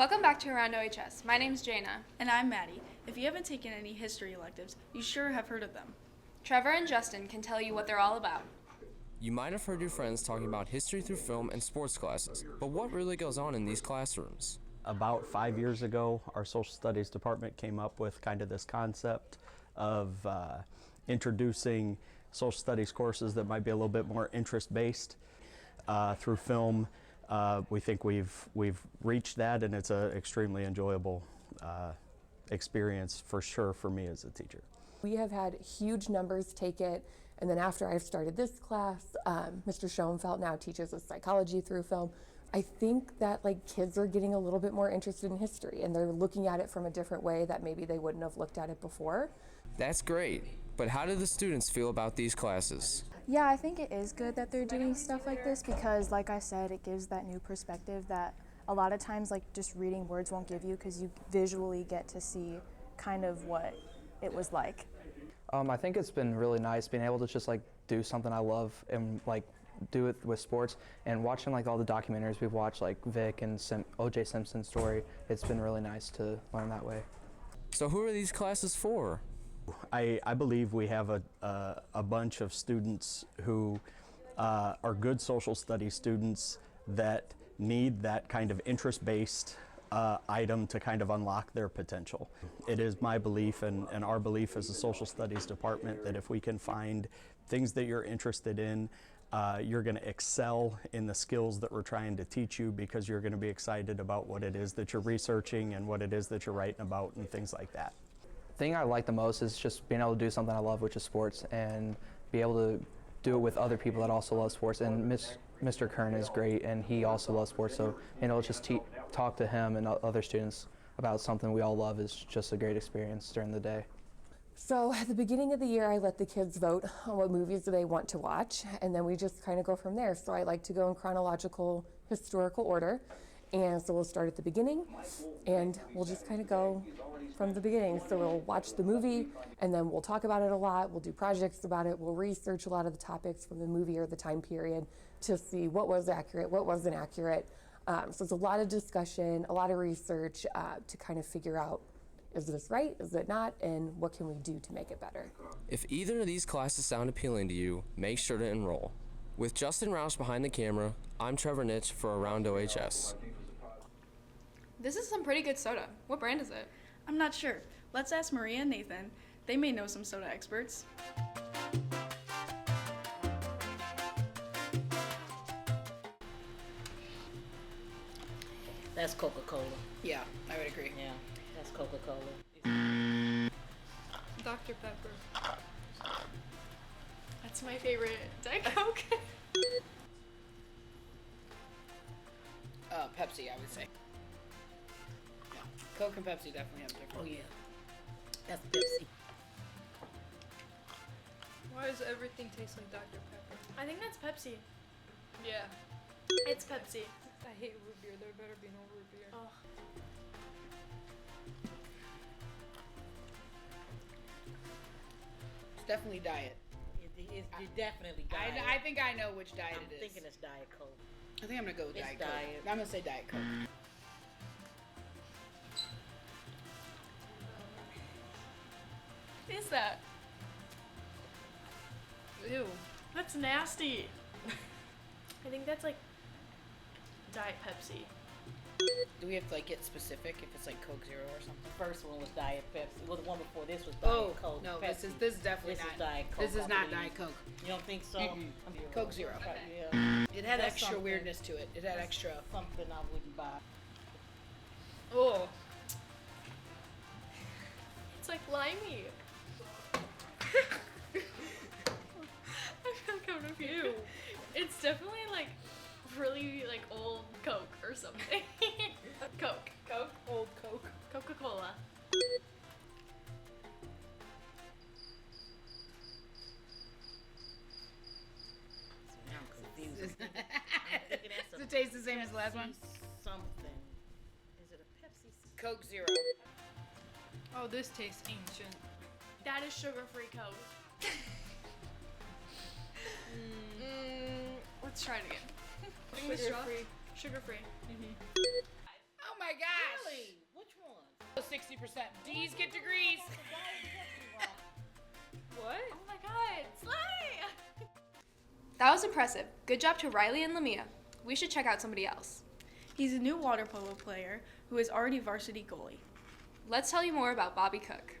Welcome back to Around OHS. My name's Jaina. And I'm Maddie. If you haven't taken any history electives, you sure have heard of them. Trevor and Justin can tell you what they're all about. You might have heard your friends talking about history through film and sports classes, but what really goes on in these classrooms? About 5 years ago, our social studies department came up with kind of this concept of introducing social studies courses that might be a little bit more interest-based through film. We think we've reached that, and it's an extremely enjoyable experience for sure for me as a teacher. We have had huge numbers take it, and then after I've started this class, Mr. Schoenfeld now teaches us psychology through film. I think that kids are getting a little bit more interested in history, and they're looking at it from a different way that maybe they wouldn't have looked at it before. That's great, but how do the students feel about these classes? Yeah, I think it is good that they're doing stuff like this because, like I said, it gives that new perspective that a lot of times just reading words won't give you, because you visually get to see kind of what it was like. I think it's been really nice being able to just do something I love and do it with sports, and watching all the documentaries we've watched, like Vic and O.J. Simpson's story. It's been really nice to learn that way. So who are these classes for? I believe we have a bunch of students who are good social studies students that need that kind of interest-based item to kind of unlock their potential. It is my belief and our belief as a social studies department that if we can find things that you're interested in, you're going to excel in the skills that we're trying to teach you, because you're going to be excited about what it is that you're researching and what it is that you're writing about and things like that. The thing I like the most is just being able to do something I love, which is sports, and be able to do it with other people that also love sports. And Mr. Kern is great, and he also loves sports, so just talk to him and other students about something we all love is just a great experience during the day. So at the beginning of the year, I let the kids vote on what movies they want to watch, and then we just kind of go from there. So I like to go in chronological, historical order, and so we'll start at the beginning, and we'll just kind of go from the beginning. So we'll watch the movie, and then we'll talk about it a lot. We'll do projects about it. We'll research a lot of the topics from the movie or the time period to see what was accurate, what wasn't accurate. So it's a lot of discussion, a lot of research to kind of figure out, is this right, is it not, and what can we do to make it better? If either of these classes sound appealing to you, make sure to enroll. With Justin Roush behind the camera, I'm Trevor Nitch for Around OHS. This is some pretty good soda. What brand is it? I'm not sure. Let's ask Maria and Nathan. They may know some soda experts. That's Coca-Cola. Yeah, I would agree. Yeah, that's Coca-Cola. Dr. Pepper. That's my favorite. Diet Coke. Pepsi, I would say. Yeah, Coke and Pepsi definitely have different. Oh yeah, that's Pepsi. Why does everything taste like Dr. Pepper? I think that's Pepsi. Yeah. It's Pepsi. I hate root beer. There better be no root beer. Oh. It's definitely diet. It's definitely diet. I think I know which diet it is. I'm thinking it's Diet Coke. I think I'm gonna go with It's Diet diet. Coke. I'm gonna say Diet Coke. What is that? Ew. That's nasty. I think that's Diet Pepsi. Do we have to get specific if it's Coke Zero or something? The first one was Diet Pepsi. Well, the one before this was Diet Coke. No, Pepsi. this is definitely This not is Diet Coke. This is I not believe. Diet Coke. You don't think so? Mm-mm. Coke Zero. Yeah. It had That's extra something. weirdness to it. It had extra. Something I wouldn't buy. Oh. It's limey. I feel like I'm confused. Ew. It's definitely really old Coke or something. Coke. Old Coke. Coca-Cola. Now I'm confused. Does it taste the same as the last one? Something. Is it a Pepsi? Coke Zero. Oh, this tastes ancient. That is sugar-free Coke. Let's try it again. Sugar-free. Sugar-free. Oh my gosh! 60%. D's get degrees. What? Oh my god, slay! That was impressive. Good job to Riley and Lamia. We should check out somebody else. He's a new water polo player who is already varsity goalie. Let's tell you more about Bobby Cook.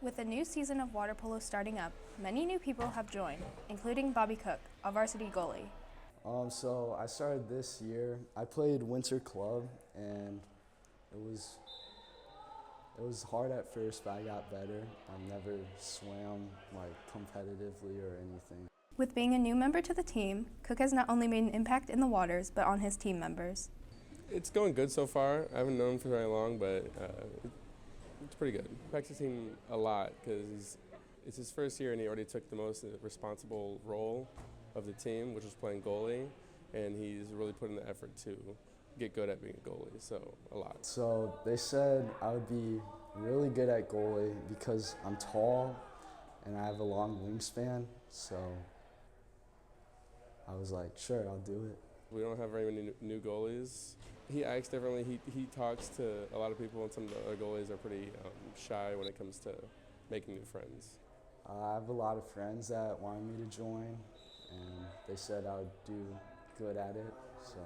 With a new season of water polo starting up, many new people have joined, including Bobby Cook, a varsity goalie. So I started this year. I played winter club, and it was hard at first, but I got better. I never swam like competitively or anything. With being a new member to the team, Cook has not only made an impact in the waters, but on his team members. It's going good so far. I haven't known him for very long, but it's pretty good. Practicing a lot because it's his first year and he already took the most responsible role of the team, which was playing goalie, and he's really put in the effort to get good at being a goalie, so a lot. So they said I would be really good at goalie because I'm tall and I have a long wingspan, so I was like, sure, I'll do it. We don't have very many new goalies. He acts differently. He talks to a lot of people, and some of the other goalies are pretty shy when it comes to making new friends. I have a lot of friends that wanted me to join, and they said I would do good at it, so.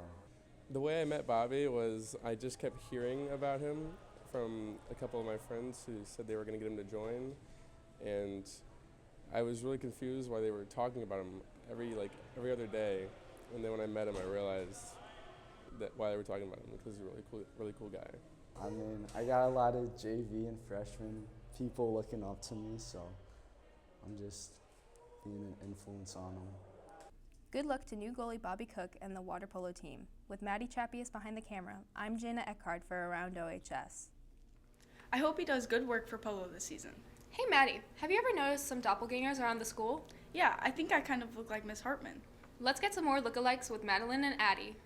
The way I met Bobby was I just kept hearing about him from a couple of my friends who said they were going to get him to join, and I was really confused why they were talking about him every other day, and then when I met him, I realized that why they were talking about him, because he's a really cool guy. I mean, I got a lot of JV and freshman people looking up to me, so I'm just being an influence on them. Good luck to new goalie Bobby Cook and the water polo team. With Maddie Chappius behind the camera, I'm Jana Eckhart for Around OHS. I hope he does good work for polo this season. Hey Maddie, have you ever noticed some doppelgangers around the school? Yeah, I think I kind of look like Miss Hartman. Let's get some more lookalikes with Madeline and Addie.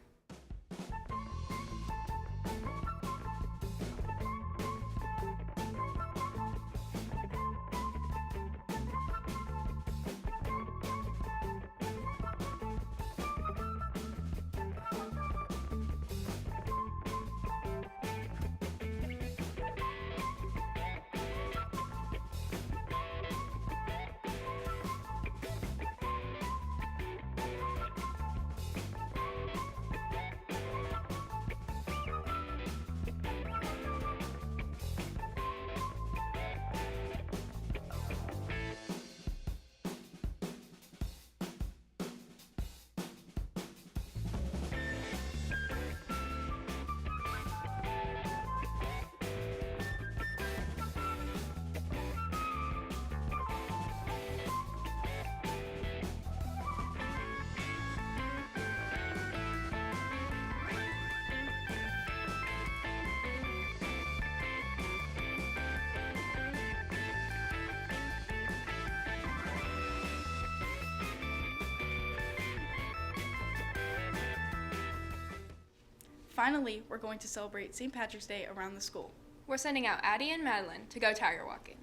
Finally, we're going to celebrate St. Patrick's Day around the school. We're sending out Addie and Madeline to go tiger walking.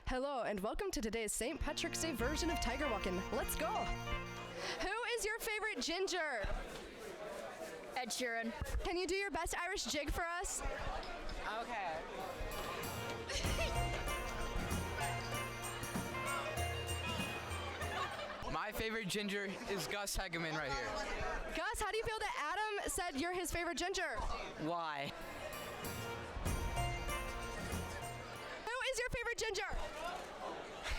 Hello and welcome to today's St. Patrick's Day version of Tiger Walking. Let's go! Who is your favorite ginger? Ed Sheeran. Can you do your best Irish jig for us? Okay. My favorite ginger is Gus Hegeman right here. Gus, how do you feel that Adam said you're his favorite ginger? Why? Who is your favorite ginger?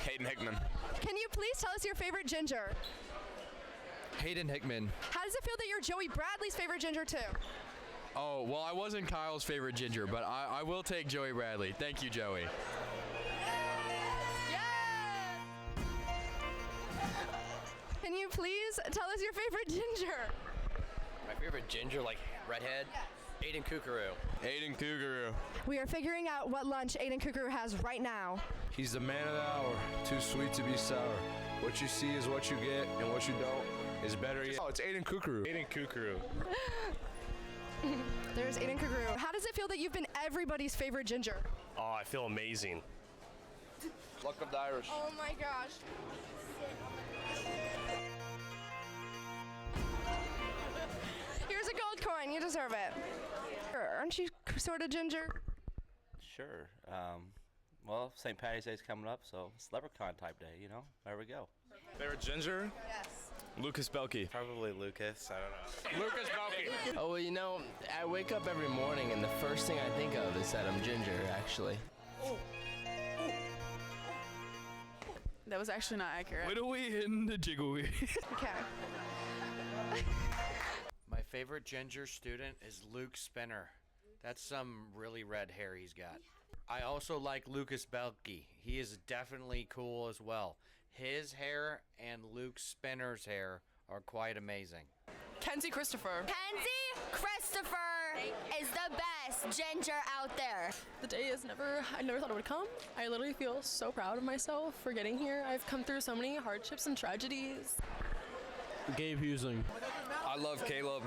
Hayden Hickman. Can you please tell us your favorite ginger? Hayden Hickman. How does it feel that you're Joey Bradley's favorite ginger too? Oh, well, I wasn't Kyle's favorite ginger, but I will take Joey Bradley. Thank you, Joey. Can you please tell us your favorite ginger? My favorite ginger, like redhead? Aiden Kukuru. Aiden Kukuru. We are figuring out what lunch Aiden Kukuru has right now. He's the man of the hour, too sweet to be sour. What you see is what you get, and what you don't is better yet. Oh, it's Aiden Kukuru. Aiden Kukuru. There's Aiden Kukuru. How does it feel that you've been everybody's favorite ginger? Oh, I feel amazing. Luck of the Irish. Oh my gosh. Here's a gold coin. You deserve it. Aren't you sort of ginger? sure. Well, St. Patty's Day is coming up, so it's Leprechaun type day, you know? There we go. Favorite ginger? Yes. Lucas Belkey. Probably Lucas. I don't know. Lucas Belkey. Oh, well, you know, I wake up every morning and the first thing I think of is that I'm ginger, actually. That was actually not accurate. Whittlewy hitting the jiggly. Okay. My favorite ginger student is Luke Spinner. That's some really red hair he's got. I also like Lucas Belkey. He is definitely cool as well. His hair and Luke Spinner's hair are quite amazing. Kenzie Christopher. Kenzie Christopher is the best ginger out there. The day I never thought it would come. I literally feel so proud of myself for getting here. I've come through so many hardships and tragedies. Gabe Husing. I love Caleb.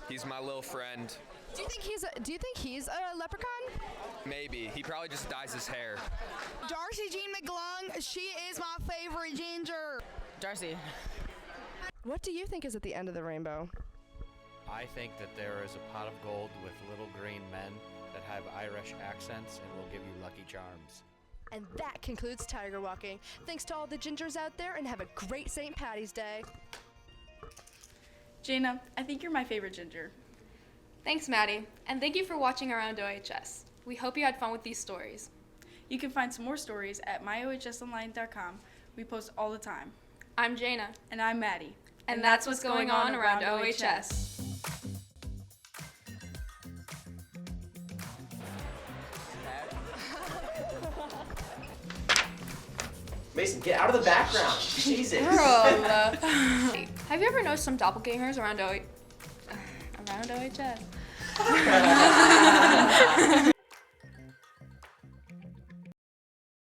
He's my little friend. Do you think he's a leprechaun? Maybe. He probably just dyes his hair. Darcy Jean McGlung, she is my favorite ginger. Darcy. What do you think is at the end of the rainbow? I think that there is a pot of gold with little green men that have Irish accents and will give you lucky charms. And that concludes Tiger Walking. Thanks to all the gingers out there, and have a great St. Patty's Day. Jaina, I think you're my favorite ginger. Thanks, Maddie. And thank you for watching Around OHS. We hope you had fun with these stories. You can find some more stories at myohsonline.com. We post all the time. I'm Jaina. And I'm Maddie. And that's what's going on around OHS. Mason, get out of the background. Jesus. Girl. Have you ever noticed some doppelgangers around OHS?